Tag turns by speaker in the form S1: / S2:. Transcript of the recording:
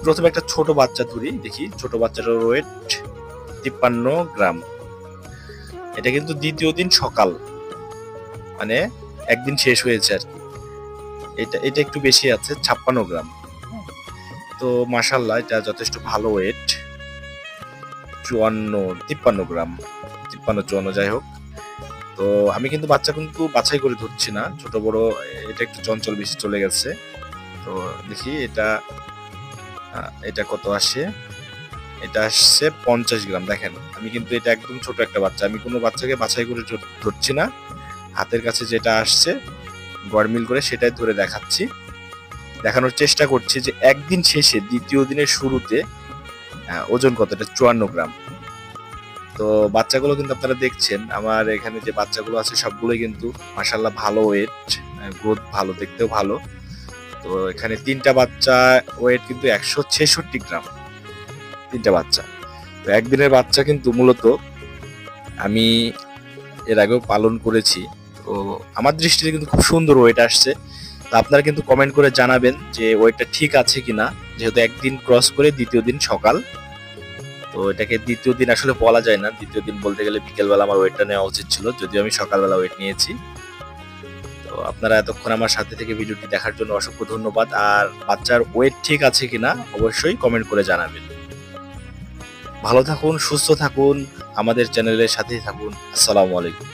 S1: প্রথমে একটা ছোট বাচ্চা ধরি, দেখি ছোট বাচ্চাটার ওয়েট 53 গ্রাম। এটা কিন্তু দ্বিতীয় দিন সকাল, মানে একদিন শেষ হয়েছে আর কি। এটা এটা একটু বেশি আছে, 56 গ্রাম। তো মাশাআল্লাহ এটা যথেষ্ট ভালো ওয়েট। 53 গ্রাম, 53-54 যাই হোক। তো আমি কিন্তু বাচ্চা কিন্তু বাছাই করে ধরছি না, ছোট বড় এটা একটু চঞ্চল বেশি চলে গেছে। তো দেখি এটা এটা কত আসে। এটা আসছে 50 গ্রাম। দেখেন আমি কিন্তু এটা একদম ছোট একটা বাচ্চা, আমি কোনো বাচ্চাকে বাছাই করে ধরছি না, হাতের কাছে যেটা আসছে গড়মিল করে সেটাই ধরে দেখাচ্ছি, দেখানোর চেষ্টা করছি যে একদিন শেষে দ্বিতীয় দিনের শুরুতে ওজন কত। এটা 54 গ্রাম। তো বাচ্চাগুলো কিন্তু আপনারা দেখছেন, আমার এখানে যে বাচ্চাগুলো আছে সবগুলোই কিন্তু মাশাআল্লাহ ভালো ওয়েট, গ্রোথ ভালো, দেখতেও ভালো। তো এখানে 3টা বাচ্চা ওয়েট কিন্তু 166 গ্রাম, 3টা বাচ্চা। তো একদিনের বাচ্চা কিন্তু মূলত আমি এর আগেও পালন করেছি। তো আমার দৃষ্টিতে কিন্তু খুব সুন্দর ওয়েট আসছে। তো আপনারা কিন্তু কমেন্ট করে জানাবেন যে ওয়েটটা ঠিক আছে কিনা, যেহেতু একদিন ক্রস করে দ্বিতীয় দিন সকাল। তো এটাকে দ্বিতীয় দিন আসলে বলা যায় না, দ্বিতীয় দিন বলতে গেলে বিকেলবেলা আমার ওয়েটটা নেওয়া উচিত ছিল, যদিও আমি সকালবেলা ওয়েট নিয়েছি। তো আপনারা এতক্ষণ আমার সাথে থেকে ভিডিওটি দেখার জন্য অসংখ্য ধন্যবাদ। আর বাচ্চার ওয়েট ঠিক আছে কিনা অবশ্যই কমেন্ট করে জানাবেন। ভালো থাকুন, সুস্থ থাকুন, আমাদের চ্যানেলের সাথেই থাকুন। আসসালামু আলাইকুম।